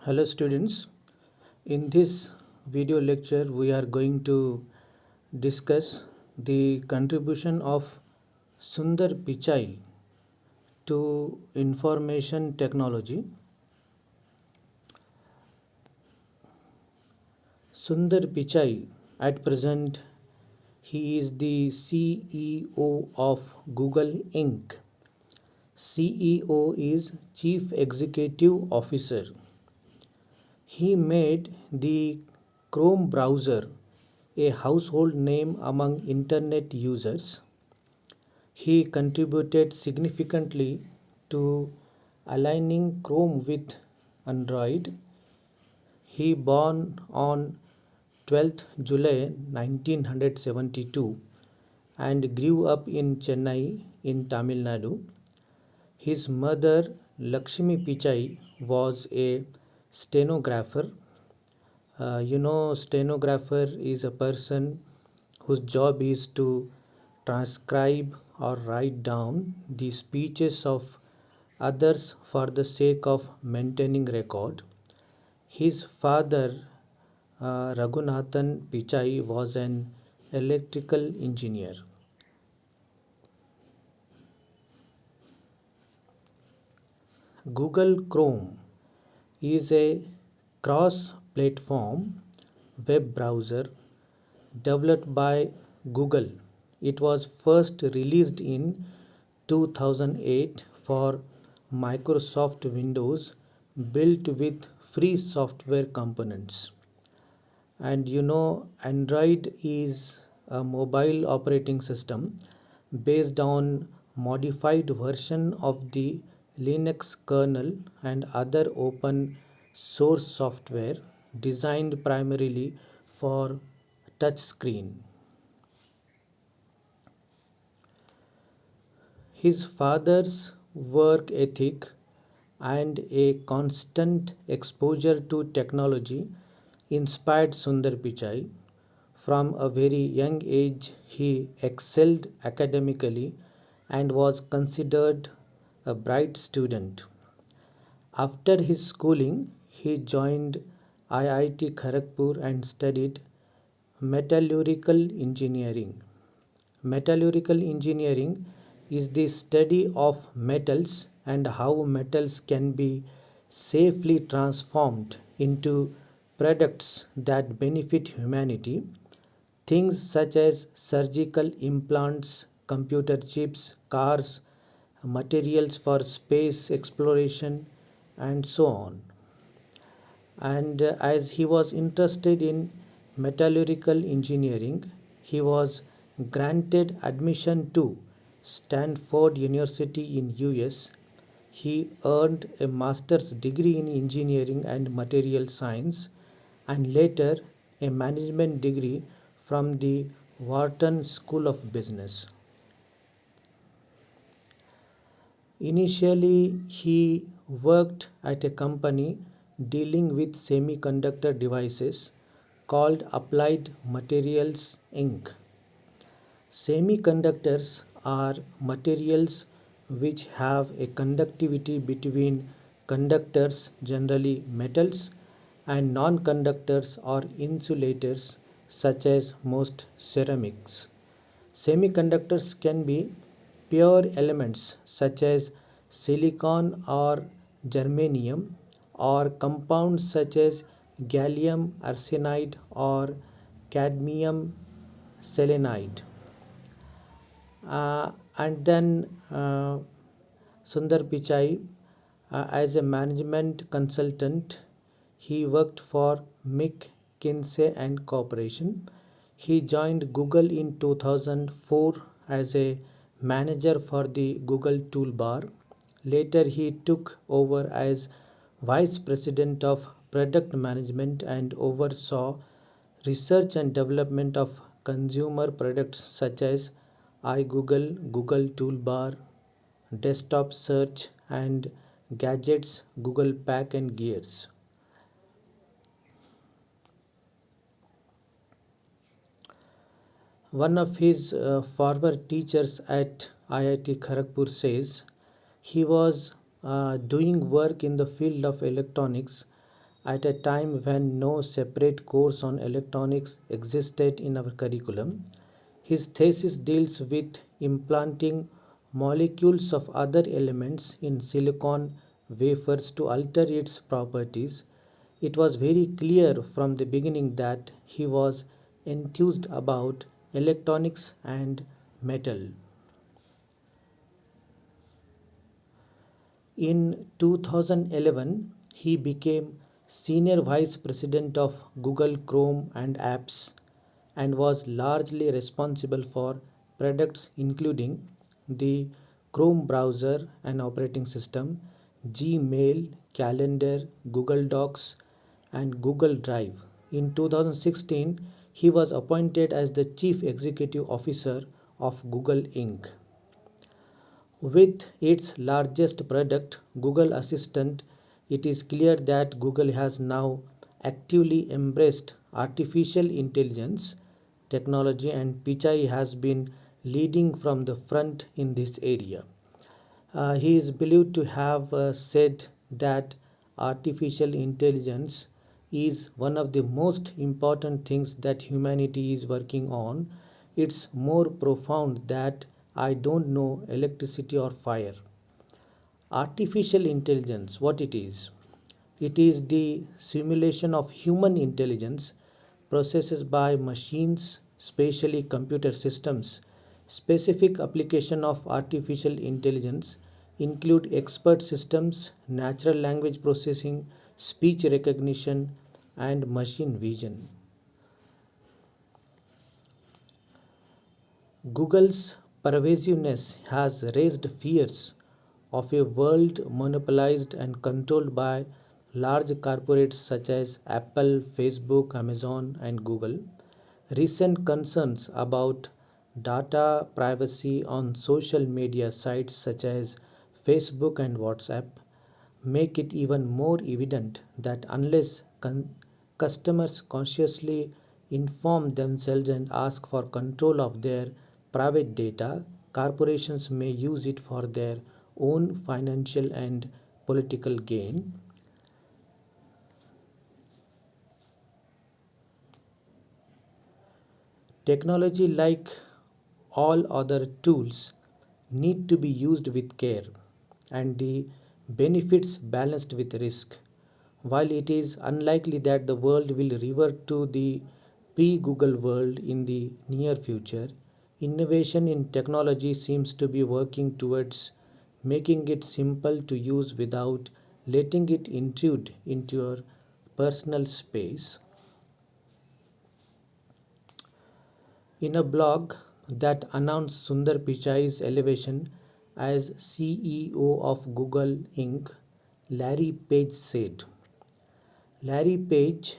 Hello students, in this video lecture we are going to discuss the contribution of Sundar Pichai to information technology. Sundar Pichai, at present he is the CEO of Google Inc. CEO is Chief Executive Officer. He made the Chrome browser a household name among internet users. He contributed significantly to aligning Chrome with Android. He born on 12th July 1972 and grew up in Chennai in Tamil Nadu. His mother Lakshmi Pichai was a stenographer. Stenographer is a person whose job is to transcribe or write down the speeches of others for the sake of maintaining record. His father, Raghunathan Pichai, was an electrical engineer. Google Chrome is a cross platform web browser developed by Google. It was first released in 2008 for Microsoft Windows, built with free software components. And Android is a mobile operating system based on modified version of the Linux kernel and other open source software designed primarily for touchscreen. His father's work ethic and a constant exposure to technology inspired Sundar Pichai. From a very young age, he excelled academically and was considered a bright student. After his schooling, he joined IIT Kharagpur and studied metallurgical engineering. Metallurgical engineering is the study of metals and how metals can be safely transformed into products that benefit humanity. Things such as surgical implants, computer chips, cars, materials for space exploration, and so on. And as he was interested in metallurgical engineering, he was granted admission to Stanford University in US. He earned a master's degree in engineering and material science and later a management degree from the Wharton School of Business. Initially, he worked at a company dealing with semiconductor devices called Applied Materials Inc. Semiconductors are materials which have a conductivity between conductors, generally metals, and non-conductors or insulators such as most ceramics. Semiconductors can be pure elements such as silicon or germanium, or compounds such as gallium arsenide or cadmium selenide. And then Sundar Pichai, as a management consultant, he worked for McKinsey and Corporation. He joined Google in 2004 as a manager for the Google Toolbar. Later, he took over as vice president of product management and oversaw research and development of consumer products such as iGoogle, Google Toolbar, desktop search, and gadgets, Google Pack and Gears. One of his former teachers at IIT Kharagpur says he was doing work in the field of electronics at a time when no separate course on electronics existed in our curriculum. His thesis deals with implanting molecules of other elements in silicon wafers to alter its properties. It was very clear from the beginning that he was enthused about electronics and metal. In 2011, he became Senior Vice President of Google Chrome and Apps and was largely responsible for products including the Chrome browser and operating system, Gmail, Calendar, Google Docs, and Google Drive. In 2016, he was appointed as the Chief Executive Officer of Google Inc. With its largest product, Google Assistant, it is clear that Google has now actively embraced artificial intelligence technology, and Pichai has been leading from the front in this area. He is believed to have said that artificial intelligence is one of the most important things that humanity is working on. It's more profound that I don't know electricity or fire. Artificial intelligence, what it is? It is the simulation of human intelligence processed by machines, especially computer systems. Specific application of artificial intelligence include expert systems, natural language processing, speech recognition, and machine vision. Google's pervasiveness has raised fears of a world monopolized and controlled by large corporates such as Apple, Facebook, Amazon, and Google. Recent concerns about data privacy on social media sites such as Facebook and WhatsApp make it even more evident that unless customers consciously inform themselves and ask for control of their private data, corporations may use it for their own financial and political gain. Technology, like all other tools, need to be used with care and the benefits balanced with risk. While it is unlikely that the world will revert to the pre Google world in the near future, innovation in technology seems to be working towards making it simple to use without letting it intrude into your personal space. In a blog that announced Sundar Pichai's elevation as CEO of Google Inc., Larry Page said, Larry Page,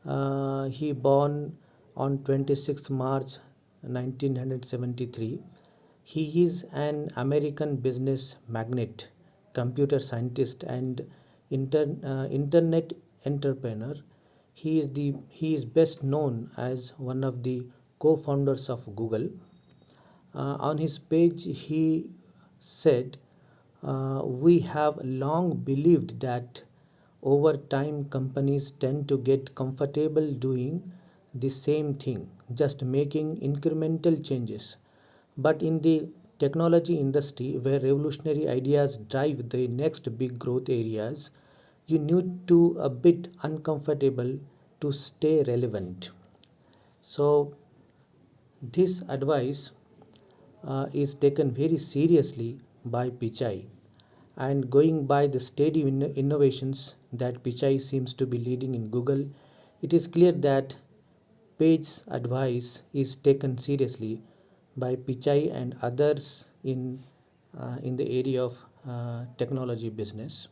he born on 26th March 1973. He is an American business magnate, computer scientist, and internet entrepreneur. He is best known as one of the co-founders of Google. On his page, he said, "We have long believed that over time companies tend to get comfortable doing the same thing, just making incremental changes. But in the technology industry, where revolutionary ideas drive the next big growth areas, you need to a bit uncomfortable to stay relevant." So this advice is taken very seriously by Pichai. And going by the steady innovations that Pichai seems to be leading in Google, it is clear that Page's advice is taken seriously by Pichai and others in the area of technology business.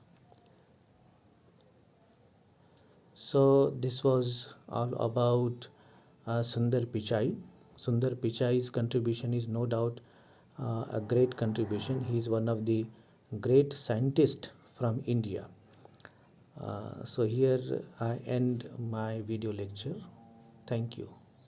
So this was all about Sundar Pichai. Sundar Pichai's contribution is no doubt a great contribution. He is one of the great scientists from India. So here I end my video lecture. Thank you.